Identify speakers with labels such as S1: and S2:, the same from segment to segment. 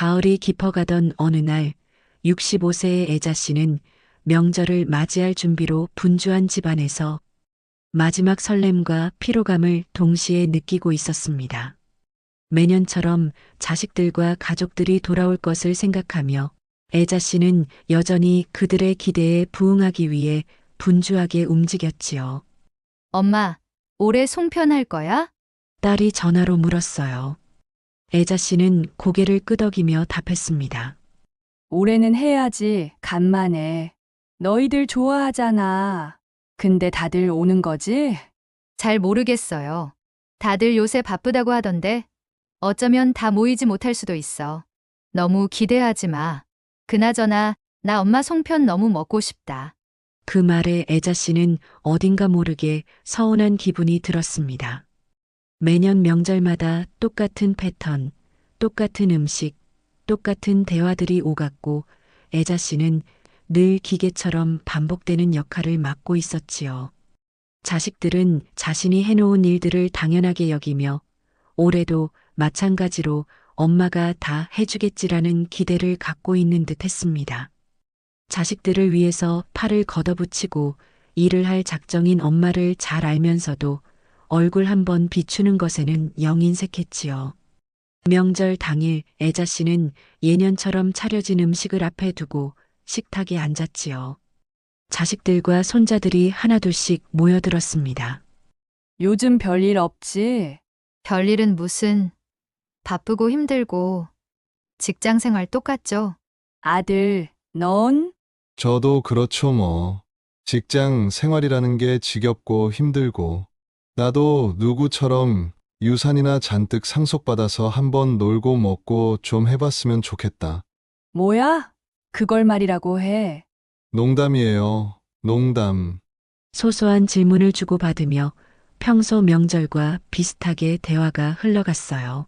S1: 가을이 깊어가던 어느 날 65세의 애자 씨는 명절을 맞이할 준비로 분주한 집안에서 마지막 설렘과 피로감을 동시에 느끼고 있었습니다. 매년처럼 자식들과 가족들이 돌아올 것을 생각하며 애자 씨는 여전히 그들의 기대에 부응하기 위해 분주하게 움직였지요.
S2: 엄마, 올해 송편할 거야?
S1: 딸이 전화로 물었어요. 애자 씨는 고개를 끄덕이며 답했습니다.
S3: 올해는 해야지, 간만에. 너희들 좋아하잖아. 근데 다들 오는 거지?
S2: 잘 모르겠어요. 다들 요새 바쁘다고 하던데 어쩌면 다 모이지 못할 수도 있어. 너무 기대하지 마. 그나저나 나 엄마 송편 너무 먹고 싶다.
S1: 그 말에 애자 씨는 어딘가 모르게 서운한 기분이 들었습니다. 매년 명절마다 똑같은 패턴, 똑같은 음식, 똑같은 대화들이 오갔고 애자 씨는 늘 기계처럼 반복되는 역할을 맡고 있었지요. 자식들은 자신이 해놓은 일들을 당연하게 여기며 올해도 마찬가지로 엄마가 다 해주겠지라는 기대를 갖고 있는 듯 했습니다. 자식들을 위해서 팔을 걷어붙이고 일을 할 작정인 엄마를 잘 알면서도 얼굴 한번 비추는 것에는 영 인색했지요. 명절 당일 애자 씨는 예년처럼 차려진 음식을 앞에 두고 식탁에 앉았지요. 자식들과 손자들이 하나둘씩 모여들었습니다.
S3: 요즘 별일 없지?
S2: 별일은 무슨. 바쁘고 힘들고 직장 생활 똑같죠?
S3: 아들, 넌?
S4: 저도 그렇죠 뭐. 직장 생활이라는 게 지겹고 힘들고. 나도 누구처럼 유산이나 잔뜩 상속받아서 한번 놀고 먹고 좀 해봤으면 좋겠다.
S3: 뭐야? 그걸 말이라고 해.
S4: 농담이에요. 농담.
S1: 소소한 질문을 주고받으며 평소 명절과 비슷하게 대화가 흘러갔어요.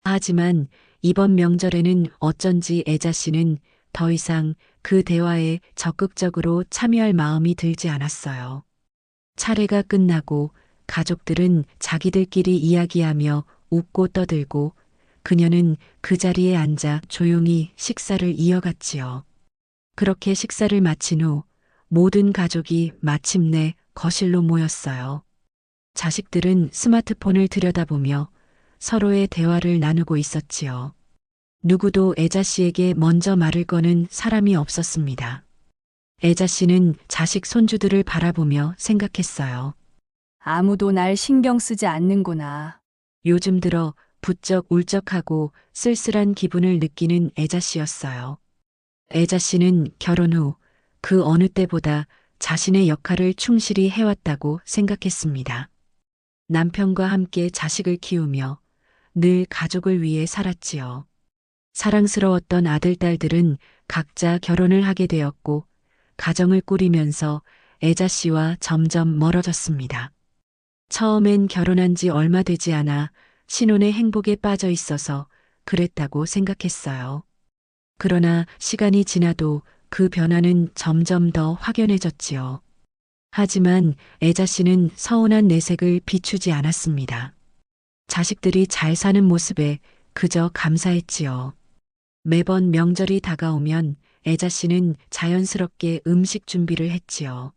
S1: 하지만 이번 명절에는 어쩐지 애자 씨는 더 이상 그 대화에 적극적으로 참여할 마음이 들지 않았어요. 차례가 끝나고 가족들은 자기들끼리 이야기하며 웃고 떠들고 그녀는 그 자리에 앉아 조용히 식사를 이어갔지요. 그렇게 식사를 마친 후 모든 가족이 마침내 거실로 모였어요. 자식들은 스마트폰을 들여다보며 서로의 대화를 나누고 있었지요. 누구도 애자 씨에게 먼저 말을 거는 사람이 없었습니다. 애자 씨는 자식 손주들을 바라보며 생각했어요.
S3: 아무도 날 신경 쓰지 않는구나.
S1: 요즘 들어 부쩍 울적하고 쓸쓸한 기분을 느끼는 애자 씨였어요. 애자 씨는 결혼 후 그 어느 때보다 자신의 역할을 충실히 해왔다고 생각했습니다. 남편과 함께 자식을 키우며 늘 가족을 위해 살았지요. 사랑스러웠던 아들, 딸들은 각자 결혼을 하게 되었고 가정을 꾸리면서 애자 씨와 점점 멀어졌습니다. 처음엔 결혼한 지 얼마 되지 않아 신혼의 행복에 빠져 있어서 그랬다고 생각했어요. 그러나 시간이 지나도 그 변화는 점점 더 확연해졌지요. 하지만 애자 씨는 서운한 내색을 비추지 않았습니다. 자식들이 잘 사는 모습에 그저 감사했지요. 매번 명절이 다가오면 애자 씨는 자연스럽게 음식 준비를 했지요.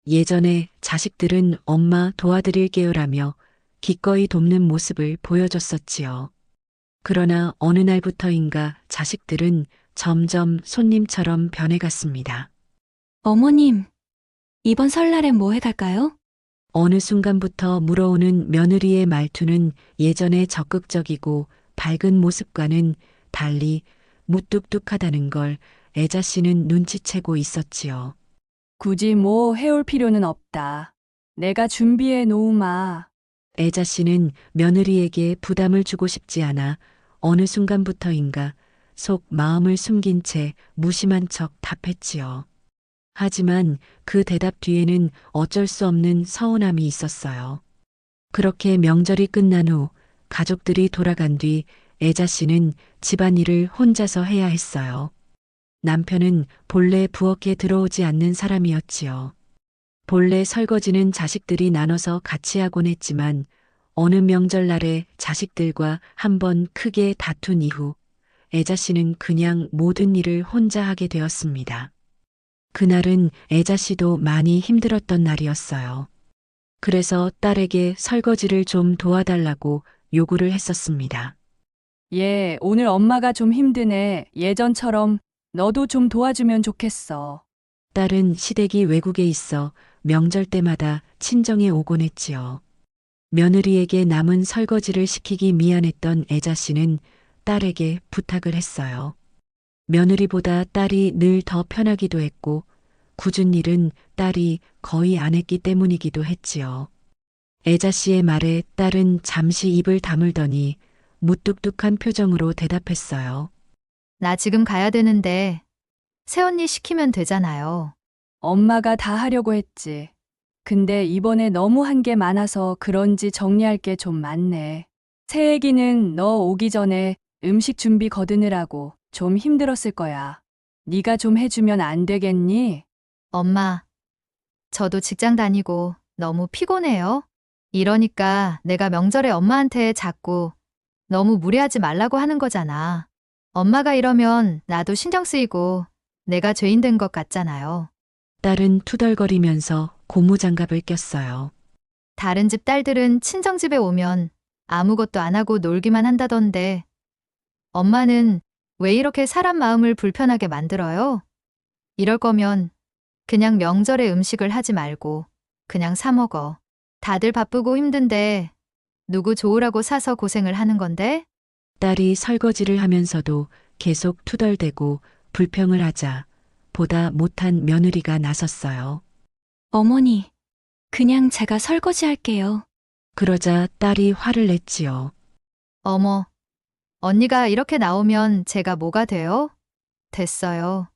S1: 예전에 자식들은 엄마 도와드릴게요라며 기꺼이 돕는 모습을 보여줬었지요. 그러나 어느 날부터인가 자식들은 점점 손님처럼 변해갔습니다.
S5: 어머님, 이번 설날엔 뭐 해갈까요?
S1: 어느 순간부터 물어오는 며느리의 말투는 예전에 적극적이고 밝은 모습과는 달리 무뚝뚝하다는 걸 애자 씨는 눈치채고 있었지요.
S3: 굳이 뭐 해올 필요는 없다. 내가 준비해 놓으마.
S1: 애자 씨는 며느리에게 부담을 주고 싶지 않아 어느 순간부터인가 속 마음을 숨긴 채 무심한 척 답했지요. 하지만 그 대답 뒤에는 어쩔 수 없는 서운함이 있었어요. 그렇게 명절이 끝난 후 가족들이 돌아간 뒤 애자 씨는 집안일을 혼자서 해야 했어요. 남편은 본래 부엌에 들어오지 않는 사람이었지요. 본래 설거지는 자식들이 나눠서 같이 하곤 했지만 어느 명절날에 자식들과 한번 크게 다툰 이후 애자 씨는 그냥 모든 일을 혼자 하게 되었습니다. 그날은 애자 씨도 많이 힘들었던 날이었어요. 그래서 딸에게 설거지를 좀 도와달라고 요구를 했었습니다.
S3: 예, 오늘 엄마가 좀 힘드네. 예전처럼 너도 좀 도와주면 좋겠어.
S1: 딸은 시댁이 외국에 있어 명절 때마다 친정에 오곤 했지요. 며느리에게 남은 설거지를 시키기 미안했던 애자 씨는 딸에게 부탁을 했어요. 며느리보다 딸이 늘 더 편하기도 했고 굳은 일은 딸이 거의 안 했기 때문이기도 했지요. 애자 씨의 말에 딸은 잠시 입을 다물더니 무뚝뚝한 표정으로 대답했어요.
S2: 나 지금 가야 되는데 새언니 시키면 되잖아요.
S3: 엄마가 다 하려고 했지. 근데 이번에 너무 한 게 많아서 그런지 정리할 게 좀 많네. 새애기는 너 오기 전에 음식 준비 거드느라고 좀 힘들었을 거야. 네가 좀 해주면 안 되겠니?
S2: 엄마, 저도 직장 다니고 너무 피곤해요. 이러니까 내가 명절에 엄마한테 자꾸 너무 무리하지 말라고 하는 거잖아. 엄마가 이러면 나도 신경 쓰이고 내가 죄인 된 것 같잖아요.
S1: 딸은 투덜거리면서 고무장갑을 꼈어요.
S2: 다른 집 딸들은 친정집에 오면 아무것도 안 하고 놀기만 한다던데 엄마는 왜 이렇게 사람 마음을 불편하게 만들어요? 이럴 거면 그냥 명절에 음식을 하지 말고 그냥 사 먹어. 다들 바쁘고 힘든데 누구 좋으라고 사서 고생을 하는 건데?
S1: 딸이 설거지를 하면서도 계속 투덜대고 불평을 하자 보다 못한 며느리가 나섰어요.
S5: 어머니, 그냥 제가 설거지 할게요.
S1: 그러자 딸이 화를 냈지요.
S2: 어머, 언니가 이렇게 나오면 제가 뭐가 돼요? 됐어요.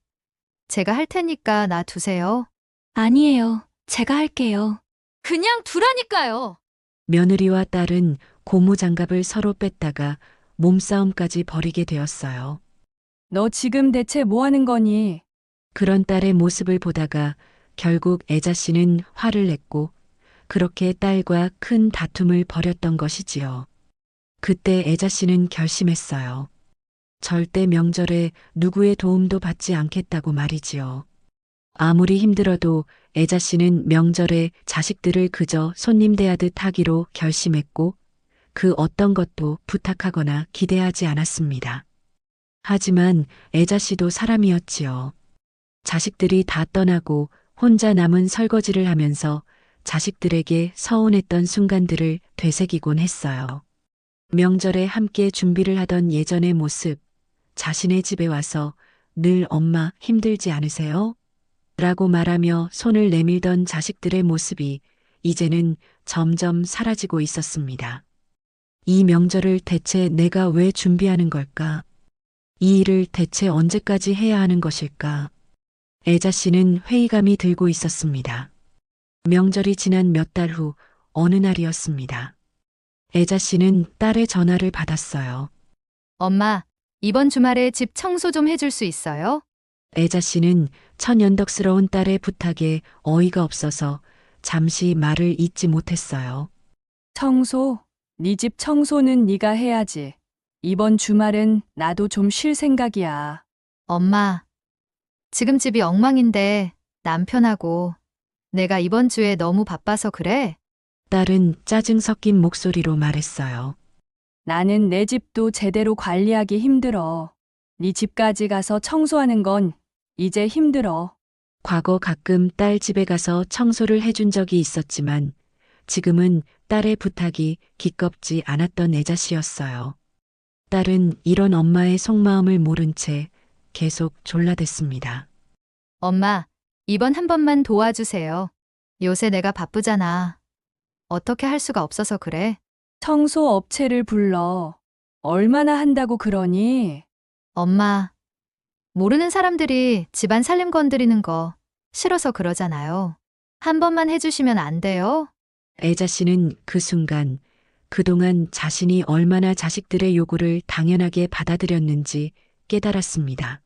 S2: 제가 할 테니까 나 두세요.
S5: 아니에요. 제가 할게요.
S2: 그냥 두라니까요.
S1: 며느리와 딸은 고무장갑을 서로 뺐다가 몸싸움까지 벌이게 되었어요.
S3: 너 지금 대체 뭐 하는 거니?
S1: 그런 딸의 모습을 보다가 결국 애자 씨는 화를 냈고 그렇게 딸과 큰 다툼을 벌였던 것이지요. 그때 애자 씨는 결심했어요. 절대 명절에 누구의 도움도 받지 않겠다고 말이지요. 아무리 힘들어도 애자 씨는 명절에 자식들을 그저 손님 대하듯 하기로 결심했고 그 어떤 것도 부탁하거나 기대하지 않았습니다. 하지만 애자 씨도 사람이었지요. 자식들이 다 떠나고 혼자 남은 설거지를 하면서 자식들에게 서운했던 순간들을 되새기곤 했어요. 명절에 함께 준비를 하던 예전의 모습, 자신의 집에 와서 늘 엄마 힘들지 않으세요? 라고 말하며 손을 내밀던 자식들의 모습이 이제는 점점 사라지고 있었습니다. 이 명절을 대체 내가 왜 준비하는 걸까? 이 일을 대체 언제까지 해야 하는 것일까? 애자 씨는 회의감이 들고 있었습니다. 명절이 지난 몇 달 후 어느 날이었습니다. 애자 씨는 딸의 전화를 받았어요.
S2: 엄마, 이번 주말에 집 청소 좀 해줄 수 있어요?
S1: 애자 씨는 천연덕스러운 딸의 부탁에 어이가 없어서 잠시 말을 잇지 못했어요.
S3: 청소? 네 집 청소는 네가 해야지. 이번 주말은 나도 좀 쉴 생각이야.
S2: 엄마, 지금 집이 엉망인데 남편하고 내가 이번 주에 너무 바빠서 그래?
S1: 딸은 짜증 섞인 목소리로 말했어요.
S3: 나는 내 집도 제대로 관리하기 힘들어. 네 집까지 가서 청소하는 건 이제 힘들어.
S1: 과거 가끔 딸 집에 가서 청소를 해준 적이 있었지만 지금은 딸의 부탁이 기껍지 않았던 애자 씨였어요. 딸은 이런 엄마의 속마음을 모른 채 계속 졸라댔습니다.
S2: 엄마, 이번 한 번만 도와주세요. 요새 내가 바쁘잖아. 어떻게 할 수가 없어서 그래.
S3: 청소 업체를 불러. 얼마나 한다고 그러니?
S2: 엄마, 모르는 사람들이 집안 살림 건드리는 거 싫어서 그러잖아요. 한 번만 해주시면 안 돼요?
S1: 애자 씨는 그 순간 그동안 자신이 얼마나 자식들의 요구를 당연하게 받아들였는지 깨달았습니다.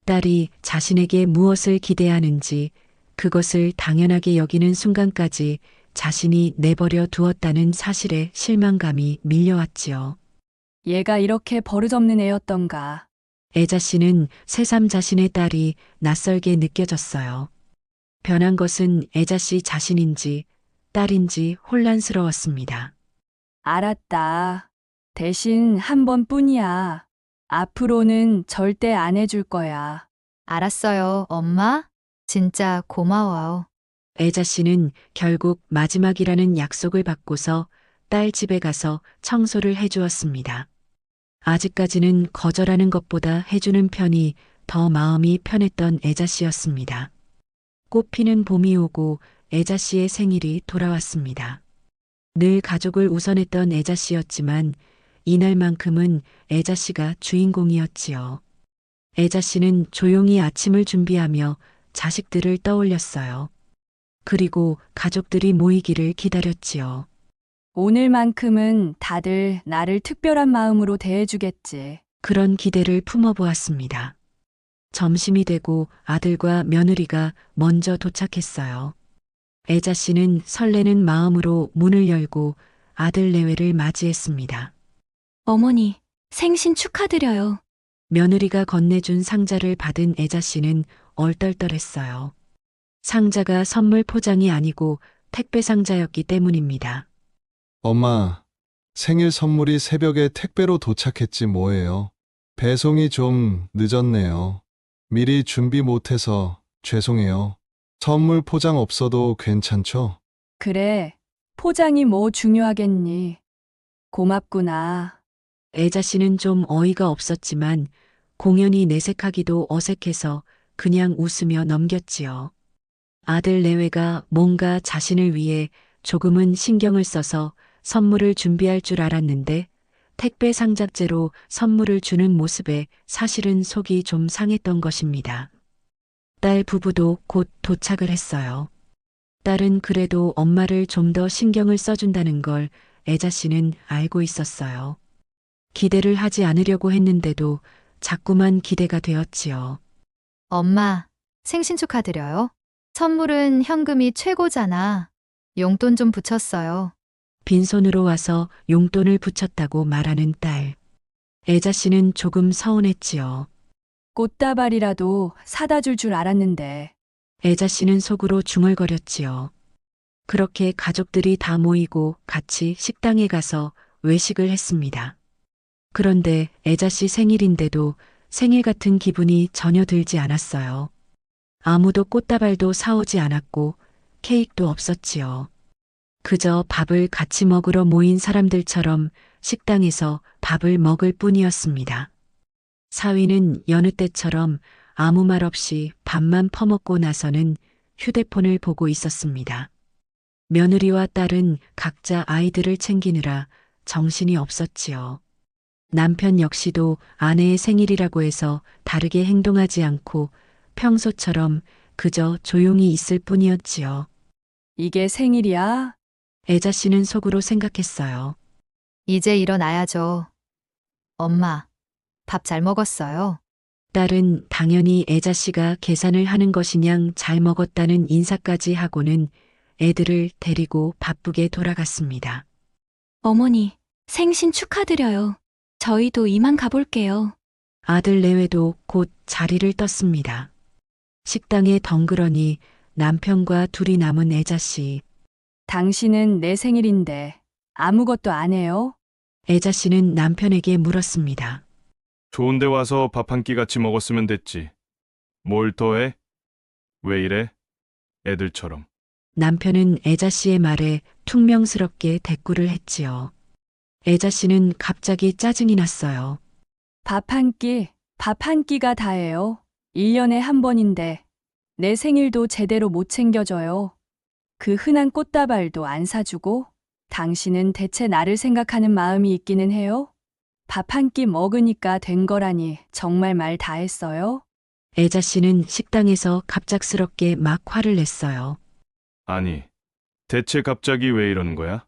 S1: 딸이 자신에게 무엇을 기대하는지 그것을 당연하게 여기는 순간까지 자신이 내버려 두었다는 사실에 실망감이 밀려왔지요.
S3: 얘가 이렇게 버릇없는 애였던가.
S1: 애자 씨는 새삼 자신의 딸이 낯설게 느껴졌어요. 변한 것은 애자 씨 자신인지 딸인지 혼란스러웠습니다.
S3: 알았다. 대신 한 번뿐이야. 앞으로는 절대 안 해줄 거야.
S2: 알았어요, 엄마. 진짜 고마워요.
S1: 애자 씨는 결국 마지막이라는 약속을 받고서 딸 집에 가서 청소를 해주었습니다. 아직까지는 거절하는 것보다 해주는 편이 더 마음이 편했던 애자 씨였습니다. 꽃피는 봄이 오고 애자 씨의 생일이 돌아왔습니다. 늘 가족을 우선했던 애자 씨였지만 이날만큼은 애자 씨가 주인공이었지요. 애자 씨는 조용히 아침을 준비하며 자식들을 떠올렸어요. 그리고 가족들이 모이기를 기다렸지요.
S3: 오늘만큼은 다들 나를 특별한 마음으로 대해주겠지.
S1: 그런 기대를 품어보았습니다. 점심이 되고 아들과 며느리가 먼저 도착했어요. 애자 씨는 설레는 마음으로 문을 열고 아들 내외를 맞이했습니다.
S5: 어머니, 생신 축하드려요.
S1: 며느리가 건네준 상자를 받은 애자 씨는 얼떨떨했어요. 상자가 선물 포장이 아니고 택배 상자였기 때문입니다.
S4: 엄마, 생일 선물이 새벽에 택배로 도착했지 뭐예요. 배송이 좀 늦었네요. 미리 준비 못해서 죄송해요. 선물 포장 없어도 괜찮죠?
S3: 그래, 포장이 뭐 중요하겠니. 고맙구나.
S1: 애자 씨는 좀 어이가 없었지만 공연히 내색하기도 어색해서 그냥 웃으며 넘겼지요. 아들 내외가 뭔가 자신을 위해 조금은 신경을 써서 선물을 준비할 줄 알았는데 택배 상자째로 선물을 주는 모습에 사실은 속이 좀 상했던 것입니다. 딸 부부도 곧 도착을 했어요. 딸은 그래도 엄마를 좀 더 신경을 써준다는 걸 애자 씨는 알고 있었어요. 기대를 하지 않으려고 했는데도 자꾸만 기대가 되었지요.
S2: 엄마, 생신 축하드려요. 선물은 현금이 최고잖아. 용돈 좀 붙였어요.
S1: 빈손으로 와서 용돈을 붙였다고 말하는 딸. 애자 씨는 조금 서운했지요.
S3: 꽃다발이라도 사다 줄 알았는데.
S1: 애자 씨는 속으로 중얼거렸지요. 그렇게 가족들이 다 모이고 같이 식당에 가서 외식을 했습니다. 그런데 애자 씨 생일인데도 생일 같은 기분이 전혀 들지 않았어요. 아무도 꽃다발도 사오지 않았고 케이크도 없었지요. 그저 밥을 같이 먹으러 모인 사람들처럼 식당에서 밥을 먹을 뿐이었습니다. 사위는 여느 때처럼 아무 말 없이 밥만 퍼먹고 나서는 휴대폰을 보고 있었습니다. 며느리와 딸은 각자 아이들을 챙기느라 정신이 없었지요. 남편 역시도 아내의 생일이라고 해서 다르게 행동하지 않고 평소처럼 그저 조용히 있을 뿐이었지요.
S3: 이게 생일이야?
S1: 애자 씨는 속으로 생각했어요.
S2: 이제 일어나야죠. 엄마, 밥 잘 먹었어요.
S1: 딸은 당연히 애자 씨가 계산을 하는 것이냥 잘 먹었다는 인사까지 하고는 애들을 데리고 바쁘게 돌아갔습니다.
S5: 어머니, 생신 축하드려요. 저희도 이만 가볼게요.
S1: 아들 내외도 곧 자리를 떴습니다. 식당에 덩그러니 남편과 둘이 남은 애자 씨.
S3: 당신은 내 생일인데 아무것도 안 해요?
S1: 애자 씨는 남편에게 물었습니다.
S6: 좋은데 와서 밥 한 끼 같이 먹었으면 됐지. 뭘 더해? 왜 이래? 애들처럼.
S1: 남편은 애자 씨의 말에 퉁명스럽게 대꾸를 했지요. 애자 씨는 갑자기 짜증이 났어요.
S3: 밥 한 끼가 다예요. 1년에 한 번인데 내 생일도 제대로 못 챙겨줘요. 그 흔한 꽃다발도 안 사주고 당신은 대체 나를 생각하는 마음이 있기는 해요? 밥 한 끼 먹으니까 된 거라니 정말 말 다 했어요?
S1: 애자 씨는 식당에서 갑작스럽게 막 화를 냈어요.
S6: 아니, 대체 갑자기 왜 이러는 거야?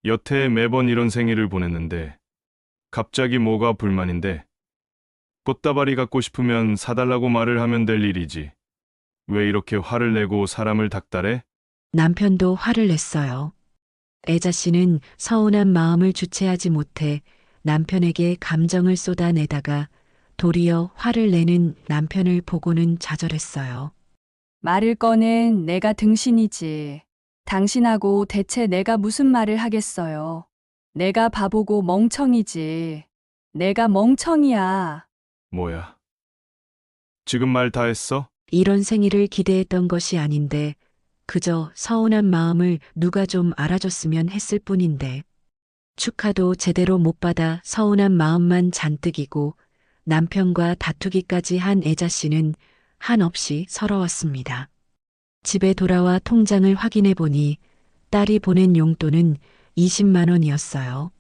S6: 여태 매번 이런 생일을 보냈는데 갑자기 뭐가 불만인데? 꽃다발이 갖고 싶으면 사달라고 말을 하면 될 일이지. 왜 이렇게 화를 내고 사람을 닥달해?
S1: 남편도 화를 냈어요. 애자 씨는 서운한 마음을 주체하지 못해 남편에게 감정을 쏟아내다가 도리어 화를 내는 남편을 보고는 좌절했어요.
S3: 말을 꺼낸 내가 등신이지. 당신하고 대체 내가 무슨 말을 하겠어요. 내가 바보고 멍청이지. 내가 멍청이야.
S6: 뭐야? 지금 말 다 했어?
S1: 이런 생일을 기대했던 것이 아닌데 그저 서운한 마음을 누가 좀 알아줬으면 했을 뿐인데 축하도 제대로 못 받아 서운한 마음만 잔뜩이고 남편과 다투기까지 한 애자 씨는 한없이 서러웠습니다. 집에 돌아와 통장을 확인해 보니 딸이 보낸 용돈은 20만 원이었어요.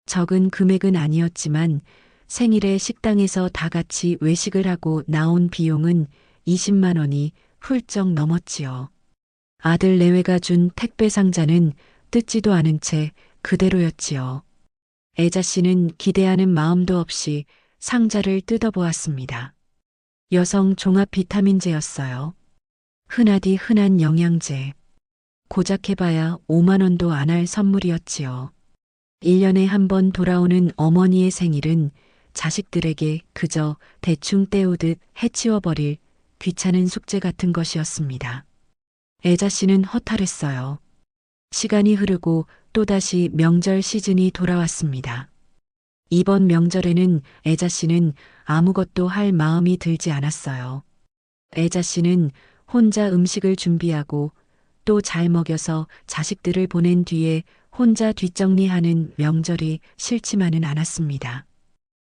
S1: 적은 금액은 아니었지만 생일에 식당에서 다 같이 외식을 하고 나온 비용은 20만 원이 훌쩍 넘었지요. 아들 내외가 준 택배 상자는 뜯지도 않은 채 그대로였지요. 애자 씨는 기대하는 마음도 없이 상자를 뜯어보았습니다. 여성 종합 비타민제였어요. 흔하디 흔한 영양제. 고작 해봐야 5만 원도 안 할 선물이었지요. 1년에 한 번 돌아오는 어머니의 생일은 자식들에게 그저 대충 때우듯 해치워버릴 귀찮은 숙제 같은 것이었습니다. 애자 씨는 허탈했어요. 시간이 흐르고 또다시 명절 시즌이 돌아왔습니다. 이번 명절에는 애자 씨는 아무것도 할 마음이 들지 않았어요. 애자 씨는 혼자 음식을 준비하고 또 잘 먹여서 자식들을 보낸 뒤에 혼자 뒷정리하는 명절이 싫지만은 않았습니다.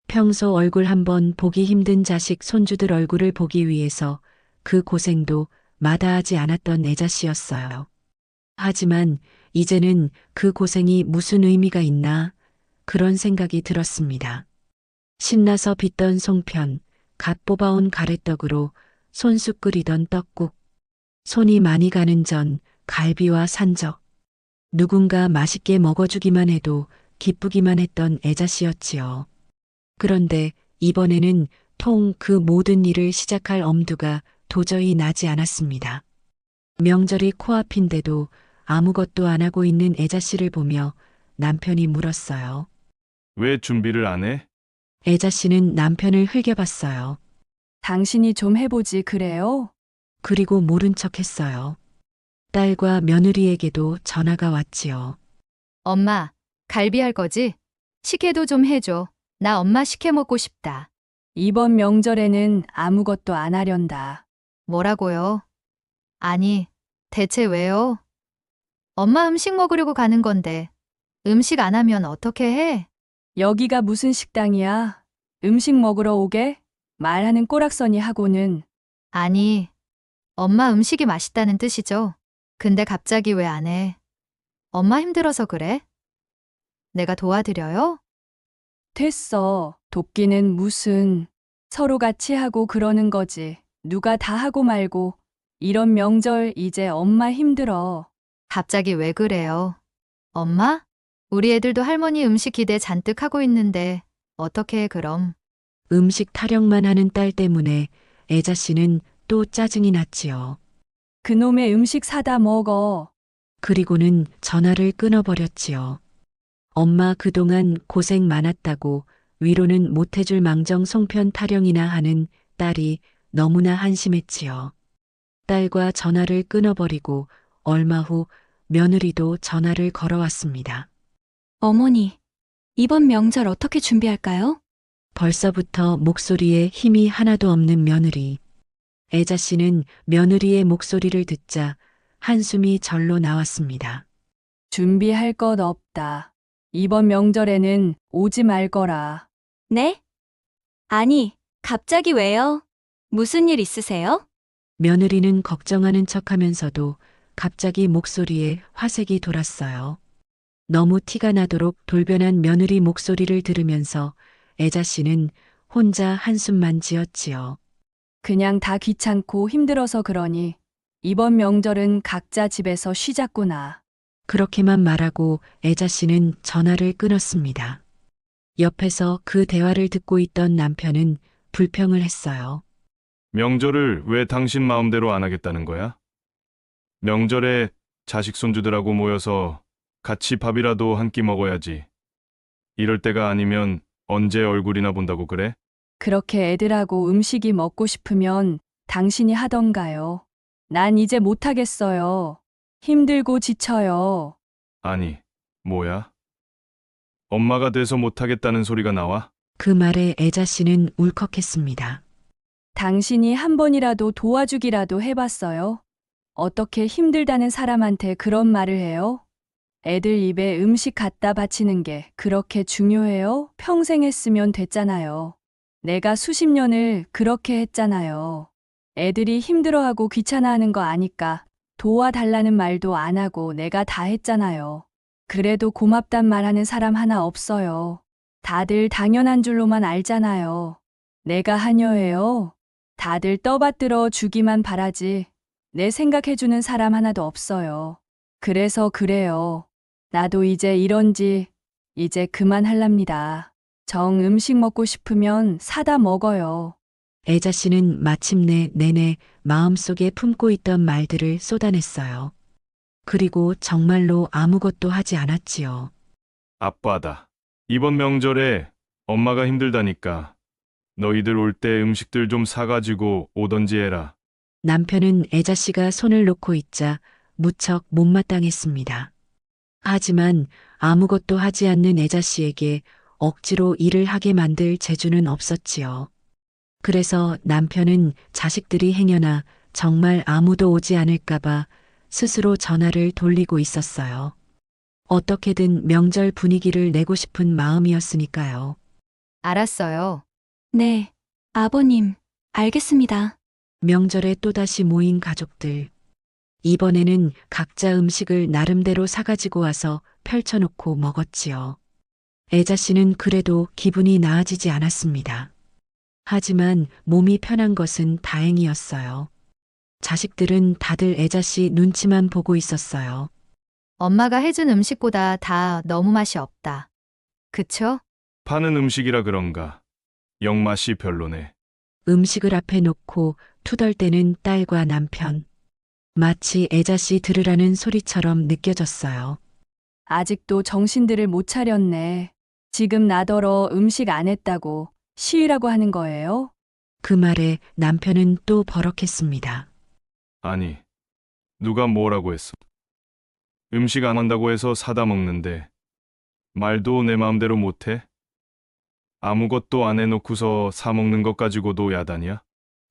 S1: 평소 얼굴 한번 보기 힘든 자식 손주들 얼굴을 보기 위해서 그 고생도 마다하지 않았던 애자 씨였어요. 하지만 이제는 그 고생이 무슨 의미가 있나 그런 생각이 들었습니다. 신나서 빚던 송편, 갓 뽑아온 가래떡으로 손수 끓이던 떡국, 손이 많이 가는 전, 갈비와 산적. 누군가 맛있게 먹어주기만 해도 기쁘기만 했던 애자 씨였지요. 그런데 이번에는 통 그 모든 일을 시작할 엄두가 도저히 나지 않았습니다. 명절이 코앞인데도 아무것도 안 하고 있는 애자 씨를 보며 남편이 물었어요.
S6: 왜 준비를 안 해?
S1: 애자 씨는 남편을 흘겨봤어요.
S3: 당신이 좀 해보지 그래요?
S1: 그리고 모른 척 했어요. 딸과 며느리에게도 전화가 왔지요.
S2: 엄마, 갈비 할 거지? 식혜도 좀 해줘. 나 엄마 식혜 먹고 싶다.
S3: 이번 명절에는 아무것도 안 하련다.
S2: 뭐라고요? 아니, 대체 왜요? 엄마 음식 먹으려고 가는 건데, 음식 안 하면 어떻게 해?
S3: 여기가 무슨 식당이야? 음식 먹으러 오게? 말하는 꼬락서니 하고는.
S2: 아니, 엄마 음식이 맛있다는 뜻이죠. 근데 갑자기 왜 안 해? 엄마 힘들어서 그래? 내가 도와드려요?
S3: 됐어. 돕기는 무슨. 서로 같이 하고 그러는 거지. 누가 다 하고 말고. 이런 명절 이제 엄마 힘들어.
S2: 갑자기 왜 그래요? 엄마? 우리 애들도 할머니 음식 기대 잔뜩 하고 있는데, 어떻게 해 그럼?
S1: 음식 타령만 하는 딸 때문에 애자 씨는 또 짜증이 났지요.
S3: 그놈의 음식 사다 먹어.
S1: 그리고는 전화를 끊어버렸지요. 엄마 그동안 고생 많았다고 위로는 못해줄 망정 송편 타령이나 하는 딸이 너무나 한심했지요. 딸과 전화를 끊어버리고 얼마 후 며느리도 전화를 걸어왔습니다.
S5: 어머니, 이번 명절 어떻게 준비할까요?
S1: 벌써부터 목소리에 힘이 하나도 없는 며느리. 애자 씨는 며느리의 목소리를 듣자 한숨이 절로 나왔습니다.
S3: 준비할 것 없다. 이번 명절에는 오지 말 거라.
S5: 네? 아니, 갑자기 왜요? 무슨 일 있으세요?
S1: 며느리는 걱정하는 척하면서도 갑자기 목소리에 화색이 돌았어요. 너무 티가 나도록 돌변한 며느리 목소리를 들으면서 애자 씨는 혼자 한숨만 지었지요.
S3: 그냥 다 귀찮고 힘들어서 그러니 이번 명절은 각자 집에서 쉬자꾸나.
S1: 그렇게만 말하고 애자 씨는 전화를 끊었습니다. 옆에서 그 대화를 듣고 있던 남편은 불평을 했어요.
S6: 명절을 왜 당신 마음대로 안 하겠다는 거야? 명절에 자식 손주들하고 모여서 같이 밥이라도 한 끼 먹어야지. 이럴 때가 아니면 언제 얼굴이나 본다고 그래?
S3: 그렇게 애들하고 음식이 먹고 싶으면 당신이 하던가요. 난 이제 못하겠어요. 힘들고 지쳐요.
S6: 아니, 뭐야? 엄마가 돼서 못하겠다는 소리가 나와?
S1: 그 말에 애자 씨는 울컥했습니다.
S3: 당신이 한 번이라도 도와주기라도 해봤어요? 어떻게 힘들다는 사람한테 그런 말을 해요? 애들 입에 음식 갖다 바치는 게 그렇게 중요해요? 평생 했으면 됐잖아요. 내가 수십 년을 그렇게 했잖아요. 애들이 힘들어하고 귀찮아하는 거 아니까 도와달라는 말도 안 하고 내가 다 했잖아요. 그래도 고맙단 말하는 사람 하나 없어요. 다들 당연한 줄로만 알잖아요. 내가 하녀예요. 다들 떠받들어 주기만 바라지 내 생각해주는 사람 하나도 없어요. 그래서 그래요. 나도 이제 이런지 이제 그만할랍니다. 정 음식 먹고 싶으면 사다 먹어요.
S1: 애자 씨는 마침내 내내 마음속에 품고 있던 말들을 쏟아냈어요. 그리고 정말로 아무것도 하지 않았지요.
S6: 아빠다. 이번 명절에 엄마가 힘들다니까 너희들 올 때 음식들 좀 사가지고 오던지 해라.
S1: 남편은 애자 씨가 손을 놓고 있자 무척 못마땅했습니다. 하지만 아무것도 하지 않는 애자 씨에게 억지로 일을 하게 만들 재주는 없었지요. 그래서 남편은 자식들이 행여나 정말 아무도 오지 않을까봐 스스로 전화를 돌리고 있었어요. 어떻게든 명절 분위기를 내고 싶은 마음이었으니까요.
S2: 알았어요.
S5: 네, 아버님, 알겠습니다.
S1: 명절에 또다시 모인 가족들. 이번에는 각자 음식을 나름대로 사가지고 와서 펼쳐놓고 먹었지요. 애자 씨는 그래도 기분이 나아지지 않았습니다. 하지만 몸이 편한 것은 다행이었어요. 자식들은 다들 애자 씨 눈치만 보고 있었어요.
S2: 엄마가 해준 음식보다 다 너무 맛이 없다. 그쵸?
S6: 파는 음식이라 그런가. 영 맛이 별로네.
S1: 음식을 앞에 놓고 투덜대는 딸과 남편. 마치 애자 씨 들으라는 소리처럼 느껴졌어요.
S3: 아직도 정신들을 못 차렸네. 지금 나더러 음식 안 했다고 시위라고 하는 거예요?
S1: 그 말에 남편은 또 버럭했습니다.
S6: 아니, 누가 뭐라고 했어? 음식 안 한다고 해서 사다 먹는데 말도 내 마음대로 못해? 아무것도 안 해놓고서 사 먹는 것 가지고도 야단이야?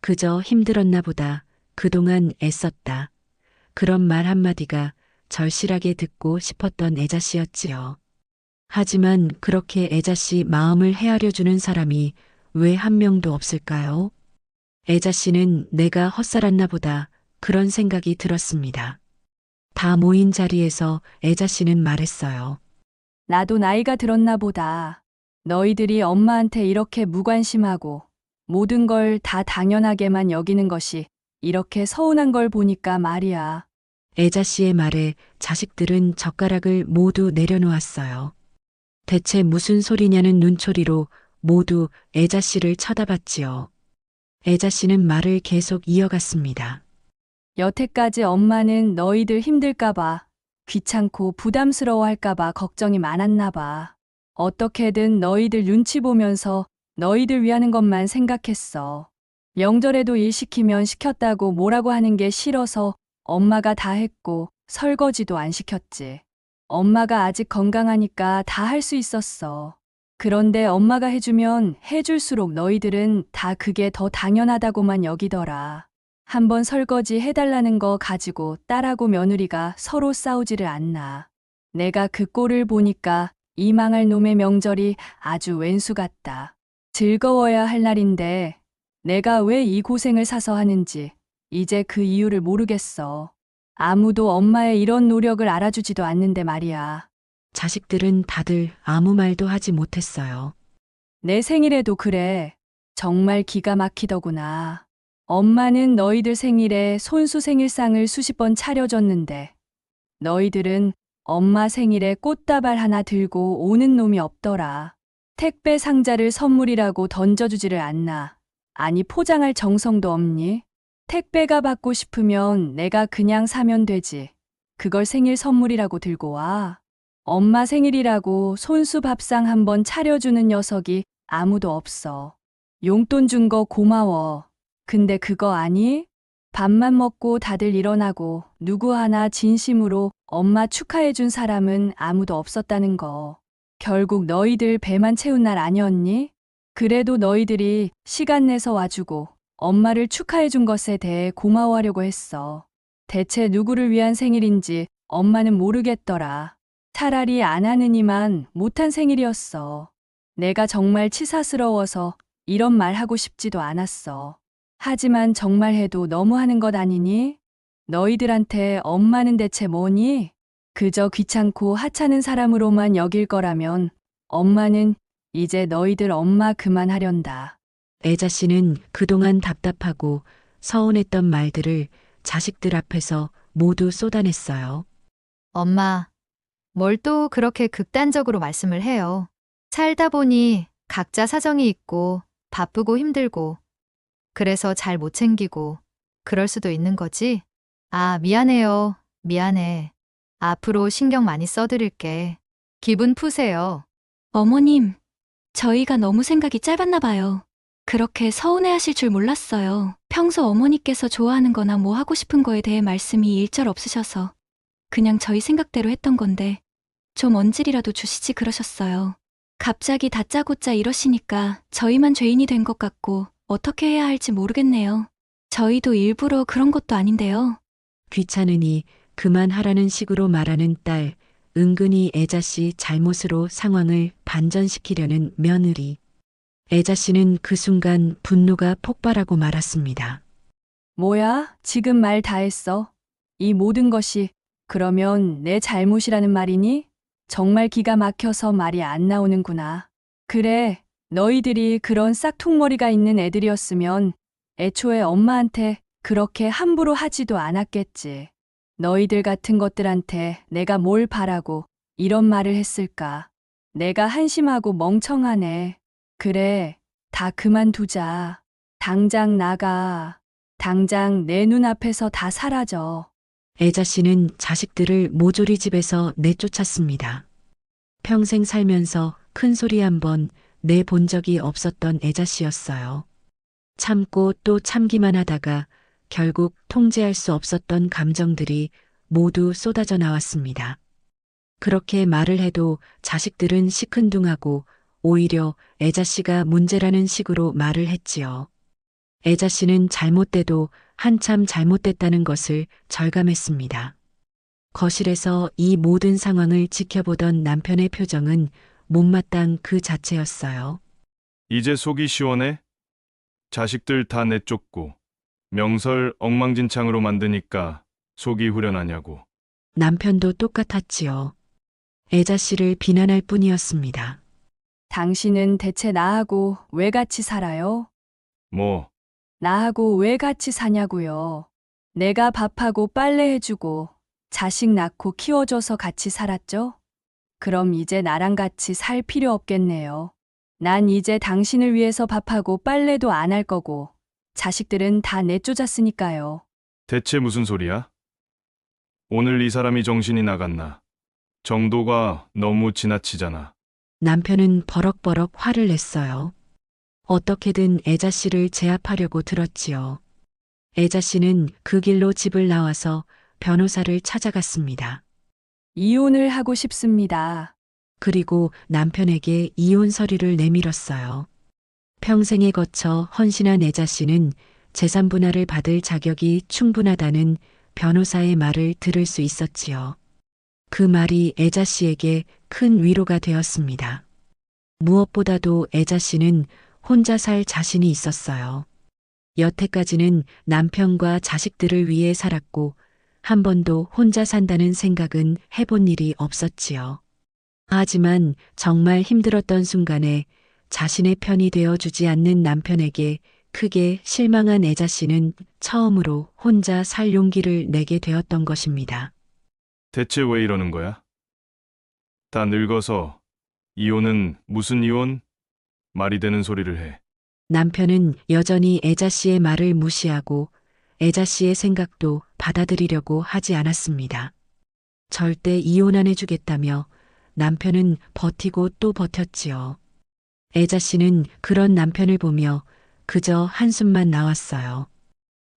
S1: 그저 힘들었나 보다. 그동안 애썼다. 그런 말 한마디가 절실하게 듣고 싶었던 애자 씨였지요. 하지만 그렇게 애자 씨 마음을 헤아려주는 사람이 왜 한 명도 없을까요? 애자 씨는 내가 헛살았나 보다 그런 생각이 들었습니다. 다 모인 자리에서 애자 씨는 말했어요.
S3: 나도 나이가 들었나 보다. 너희들이 엄마한테 이렇게 무관심하고 모든 걸 다 당연하게만 여기는 것이 이렇게 서운한 걸 보니까 말이야.
S1: 애자 씨의 말에 자식들은 젓가락을 모두 내려놓았어요. 대체 무슨 소리냐는 눈초리로 모두 애자 씨를 쳐다봤지요. 애자 씨는 말을 계속 이어갔습니다.
S3: 여태까지 엄마는 너희들 힘들까봐, 귀찮고 부담스러워할까봐 걱정이 많았나봐. 어떻게든 너희들 눈치 보면서 너희들 위하는 것만 생각했어. 명절에도 일 시키면 시켰다고 뭐라고 하는 게 싫어서 엄마가 다 했고 설거지도 안 시켰지. 엄마가 아직 건강하니까 다 할 수 있었어. 그런데 엄마가 해주면 해줄수록 너희들은 다 그게 더 당연하다고만 여기더라. 한번 설거지 해달라는 거 가지고 딸하고 며느리가 서로 싸우지를 않나. 내가 그 꼴을 보니까 이 망할 놈의 명절이 아주 왼수 같다. 즐거워야 할 날인데 내가 왜 이 고생을 사서 하는지 이제 그 이유를 모르겠어. 아무도 엄마의 이런 노력을 알아주지도 않는데 말이야.
S1: 자식들은 다들 아무 말도 하지 못했어요.
S3: 내 생일에도 그래. 정말 기가 막히더구나. 엄마는 너희들 생일에 손수 생일상을 수십 번 차려줬는데 너희들은 엄마 생일에 꽃다발 하나 들고 오는 놈이 없더라. 택배 상자를 선물이라고 던져주지를 않나. 아니 포장할 정성도 없니? 택배가 받고 싶으면 내가 그냥 사면 되지. 그걸 생일 선물이라고 들고 와. 엄마 생일이라고 손수 밥상 한번 차려주는 녀석이 아무도 없어. 용돈 준 거 고마워. 근데 그거 아니? 밥만 먹고 다들 일어나고 누구 하나 진심으로 엄마 축하해준 사람은 아무도 없었다는 거. 결국 너희들 배만 채운 날 아니었니? 그래도 너희들이 시간 내서 와주고 엄마를 축하해준 것에 대해 고마워하려고 했어. 대체 누구를 위한 생일인지 엄마는 모르겠더라. 차라리 안 하느니만 못한 생일이었어. 내가 정말 치사스러워서 이런 말 하고 싶지도 않았어. 하지만 정말 해도 너무하는 것 아니니? 너희들한테 엄마는 대체 뭐니? 그저 귀찮고 하찮은 사람으로만 여길 거라면 엄마는 이제 너희들 엄마 그만하련다.
S1: 애자 씨는 그동안 답답하고 서운했던 말들을 자식들 앞에서 모두 쏟아냈어요.
S2: 엄마, 뭘 또 그렇게 극단적으로 말씀을 해요. 살다 보니 각자 사정이 있고 바쁘고 힘들고 그래서 잘 못 챙기고 그럴 수도 있는 거지? 아, 미안해요. 미안해. 앞으로 신경 많이 써드릴게. 기분 푸세요.
S5: 어머님, 저희가 너무 생각이 짧았나 봐요. 그렇게 서운해하실 줄 몰랐어요. 평소 어머니께서 좋아하는 거나 뭐 하고 싶은 거에 대해 말씀이 일절 없으셔서 그냥 저희 생각대로 했던 건데 좀 언질이라도 주시지 그러셨어요. 갑자기 다짜고짜 이러시니까 저희만 죄인이 된 것 같고 어떻게 해야 할지 모르겠네요. 저희도 일부러 그런 것도 아닌데요.
S1: 귀찮으니 그만하라는 식으로 말하는 딸, 은근히 애자 씨 잘못으로 상황을 반전시키려는 며느리. 애자 씨는 그 순간 분노가 폭발하고 말았습니다.
S3: 뭐야? 지금 말 다 했어. 이 모든 것이 그러면 내 잘못이라는 말이니? 정말 기가 막혀서 말이 안 나오는구나. 그래, 너희들이 그런 싹퉁머리가 있는 애들이었으면 애초에 엄마한테 그렇게 함부로 하지도 않았겠지. 너희들 같은 것들한테 내가 뭘 바라고 이런 말을 했을까? 내가 한심하고 멍청하네. 그래, 다 그만두자. 당장 나가. 당장 내 눈앞에서 다 사라져.
S1: 애자 씨는 자식들을 모조리 집에서 내쫓았습니다. 평생 살면서 큰 소리 한 번 내본 적이 없었던 애자 씨였어요. 참고 또 참기만 하다가 결국 통제할 수 없었던 감정들이 모두 쏟아져 나왔습니다. 그렇게 말을 해도 자식들은 시큰둥하고 오히려 애자 씨가 문제라는 식으로 말을 했지요. 애자 씨는 잘못돼도 한참 잘못됐다는 것을 절감했습니다. 거실에서 이 모든 상황을 지켜보던 남편의 표정은 못마땅 그 자체였어요.
S6: 이제 속이 시원해? 자식들 다 내쫓고 명설 엉망진창으로 만드니까 속이 후련하냐고.
S1: 남편도 똑같았지요. 애자 씨를 비난할 뿐이었습니다.
S3: 당신은 대체 나하고 왜 같이 살아요?
S6: 뭐,
S3: 나하고 왜 같이 사냐고요. 내가 밥하고 빨래해주고 자식 낳고 키워줘서 같이 살았죠? 그럼 이제 나랑 같이 살 필요 없겠네요. 난 이제 당신을 위해서 밥하고 빨래도 안 할 거고 자식들은 다 내쫓았으니까요.
S6: 대체 무슨 소리야? 오늘 이 사람이 정신이 나갔나? 정도가 너무 지나치잖아.
S1: 남편은 버럭버럭 화를 냈어요. 어떻게든 애자 씨를 제압하려고 들었지요. 애자 씨는 그 길로 집을 나와서 변호사를 찾아갔습니다.
S3: 이혼을 하고 싶습니다.
S1: 그리고 남편에게 이혼 서류를 내밀었어요. 평생에 거쳐 헌신한 애자 씨는 재산 분할을 받을 자격이 충분하다는 변호사의 말을 들을 수 있었지요. 그 말이 애자 씨에게 큰 위로가 되었습니다. 무엇보다도 애자 씨는 혼자 살 자신이 있었어요. 여태까지는 남편과 자식들을 위해 살았고 한 번도 혼자 산다는 생각은 해본 일이 없었지요. 하지만 정말 힘들었던 순간에 자신의 편이 되어주지 않는 남편에게 크게 실망한 애자 씨는 처음으로 혼자 살 용기를 내게 되었던 것입니다.
S6: 대체 왜 이러는 거야? 다 늙어서 이혼은 무슨 이혼? 말이 되는 소리를 해.
S1: 남편은 여전히 애자 씨의 말을 무시하고 애자 씨의 생각도 받아들이려고 하지 않았습니다. 절대 이혼 안 해주겠다며 남편은 버티고 또 버텼지요. 애자 씨는 그런 남편을 보며 그저 한숨만 나왔어요.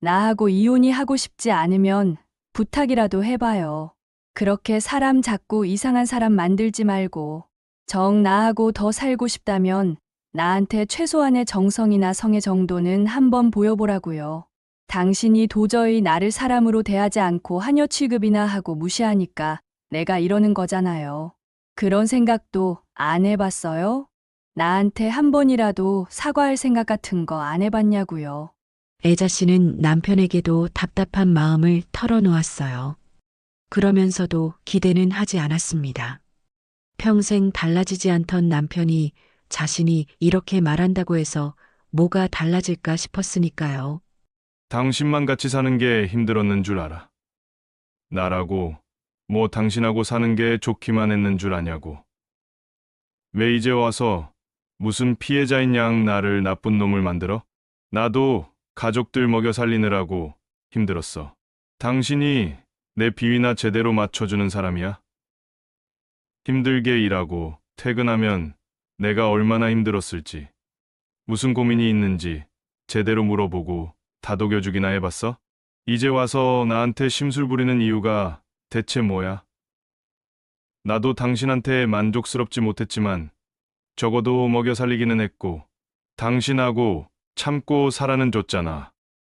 S3: 나하고 이혼이 하고 싶지 않으면 부탁이라도 해봐요. 그렇게 사람 자꾸 이상한 사람 만들지 말고 정 나하고 더 살고 싶다면 나한테 최소한의 정성이나 성의 정도는 한번 보여보라고요. 당신이 도저히 나를 사람으로 대하지 않고 하녀 취급이나 하고 무시하니까 내가 이러는 거잖아요. 그런 생각도 안 해봤어요? 나한테 한 번이라도 사과할 생각 같은 거 안 해봤냐고요.
S1: 애자 씨는 남편에게도 답답한 마음을 털어놓았어요. 그러면서도 기대는 하지 않았습니다. 평생 달라지지 않던 남편이 자신이 이렇게 말한다고 해서 뭐가 달라질까 싶었으니까요.
S6: 당신만 같이 사는 게 힘들었는 줄 알아. 나라고, 뭐 당신하고 사는 게 좋기만 했는 줄 아냐고. 왜 이제 와서 무슨 피해자인 양 나를 나쁜 놈을 만들어? 나도 가족들 먹여 살리느라고 힘들었어. 당신이 내 비위나 제대로 맞춰주는 사람이야? 힘들게 일하고 퇴근하면 내가 얼마나 힘들었을지, 무슨 고민이 있는지 제대로 물어보고 다독여주기나 해봤어? 이제 와서 나한테 심술 부리는 이유가 대체 뭐야? 나도 당신한테 만족스럽지 못했지만 적어도 먹여 살리기는 했고 당신하고 참고 살아는 줬잖아.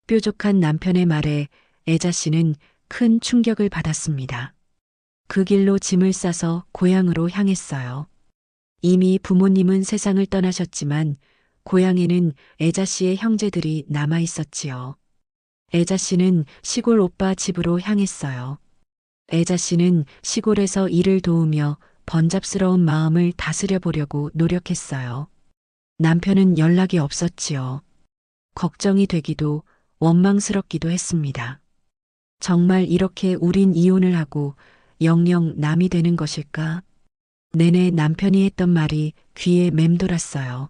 S1: 뾰족한 남편의 말에 애자 씨는 큰 충격을 받았습니다. 그 길로 짐을 싸서 고향으로 향했어요. 이미 부모님은 세상을 떠나셨지만 고향에는 애자 씨의 형제들이 남아 있었지요. 애자 씨는 시골 오빠 집으로 향했어요. 애자 씨는 시골에서 일을 도우며 번잡스러운 마음을 다스려 보려고 노력했어요. 남편은 연락이 없었지요. 걱정이 되기도 원망스럽기도 했습니다. 정말 이렇게 우린 이혼을 하고 영영 남이 되는 것일까? 내내 남편이 했던 말이 귀에 맴돌았어요.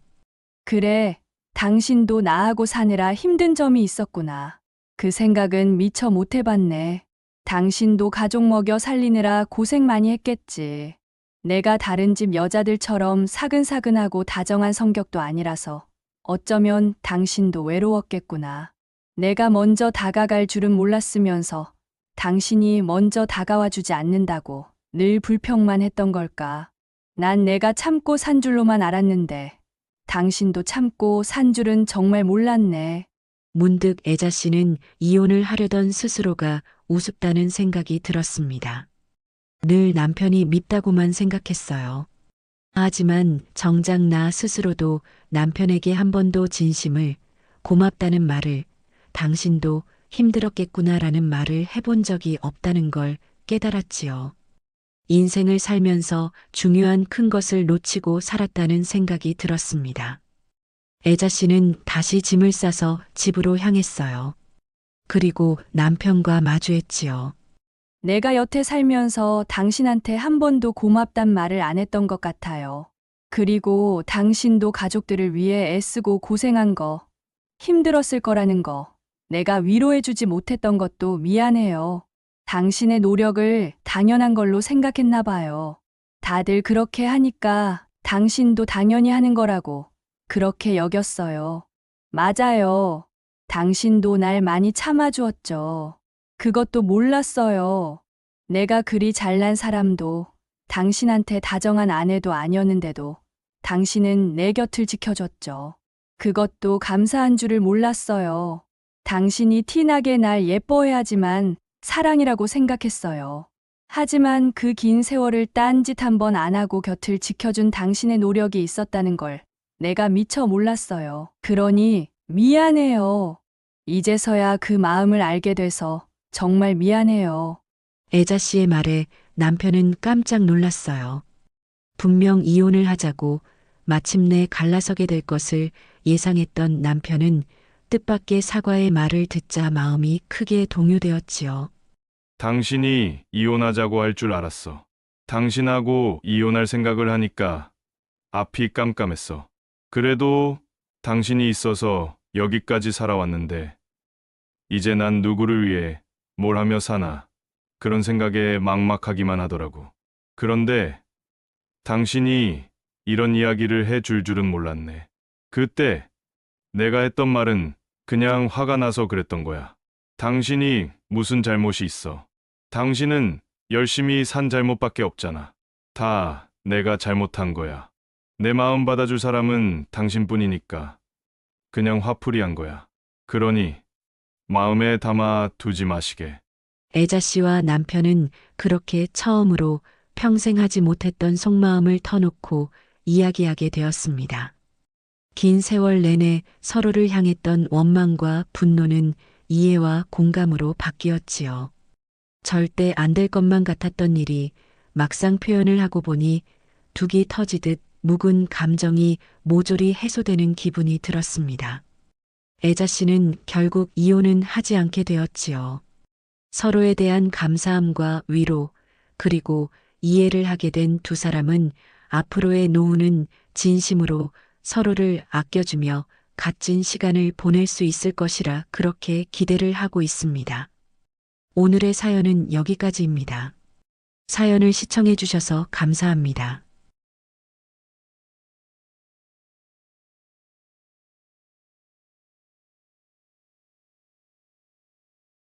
S3: 그래, 당신도 나하고 사느라 힘든 점이 있었구나. 그 생각은 미처 못 해봤네. 당신도 가족 먹여 살리느라 고생 많이 했겠지. 내가 다른 집 여자들처럼 사근사근하고 다정한 성격도 아니라서 어쩌면 당신도 외로웠겠구나. 내가 먼저 다가갈 줄은 몰랐으면서 당신이 먼저 다가와 주지 않는다고 늘 불평만 했던 걸까. 난 내가 참고 산 줄로만 알았는데 당신도 참고 산 줄은 정말 몰랐네.
S1: 문득 애자 씨는 이혼을 하려던 스스로가 우습다는 생각이 들었습니다. 늘 남편이 밉다고만 생각했어요. 하지만 정작 나 스스로도 남편에게 한 번도 진심을 고맙다는 말을 당신도 힘들었겠구나라는 말을 해본 적이 없다는 걸 깨달았지요. 인생을 살면서 중요한 큰 것을 놓치고 살았다는 생각이 들었습니다. 애자 씨는 다시 짐을 싸서 집으로 향했어요. 그리고 남편과 마주했지요.
S3: 내가 여태 살면서 당신한테 한 번도 고맙단 말을 안 했던 것 같아요. 그리고 당신도 가족들을 위해 애쓰고 고생한 거, 힘들었을 거라는 거, 내가 위로해주지 못했던 것도 미안해요. 당신의 노력을 당연한 걸로 생각했나 봐요. 다들 그렇게 하니까 당신도 당연히 하는 거라고 그렇게 여겼어요. 맞아요. 당신도 날 많이 참아주었죠. 그것도 몰랐어요. 내가 그리 잘난 사람도 당신한테 다정한 아내도 아니었는데도 당신은 내 곁을 지켜줬죠. 그것도 감사한 줄을 몰랐어요. 당신이 티나게 날 예뻐해야지만 사랑이라고 생각했어요. 하지만 그 긴 세월을 딴짓 한 번 안 하고 곁을 지켜준 당신의 노력이 있었다는 걸 내가 미처 몰랐어요. 그러니 미안해요. 이제서야 그 마음을 알게 돼서 정말 미안해요.
S1: 애자 씨의 말에 남편은 깜짝 놀랐어요. 분명 이혼을 하자고 마침내 갈라서게 될 것을 예상했던 남편은 뜻밖의 사과의 말을 듣자 마음이 크게 동요되었지요.
S6: 당신이 이혼하자고 할 줄 알았어. 당신하고 이혼할 생각을 하니까 앞이 깜깜했어. 그래도 당신이 있어서 여기까지 살아왔는데 이제 난 누구를 위해 뭘 하며 사나 그런 생각에 막막하기만 하더라고. 그런데 당신이 이런 이야기를 해줄 줄은 몰랐네. 그때 내가 했던 말은 그냥 화가 나서 그랬던 거야. 당신이 무슨 잘못이 있어? 당신은 열심히 산 잘못밖에 없잖아. 다 내가 잘못한 거야. 내 마음 받아줄 사람은 당신뿐이니까 그냥 화풀이한 거야. 그러니 마음에 담아 두지 마시게.
S1: 애자 씨와 남편은 그렇게 처음으로 평생 하지 못했던 속마음을 터놓고 이야기하게 되었습니다. 긴 세월 내내 서로를 향했던 원망과 분노는 이해와 공감으로 바뀌었지요. 절대 안 될 것만 같았던 일이 막상 표현을 하고 보니 둑이 터지듯 묵은 감정이 모조리 해소되는 기분이 들었습니다. 애자 씨는 결국 이혼은 하지 않게 되었지요. 서로에 대한 감사함과 위로, 그리고 이해를 하게 된 두 사람은 앞으로의 노후는 진심으로 서로를 아껴주며 값진 시간을 보낼 수 있을 것이라 그렇게 기대를 하고 있습니다. 오늘의 사연은 여기까지입니다. 사연을 시청해 주셔서 감사합니다.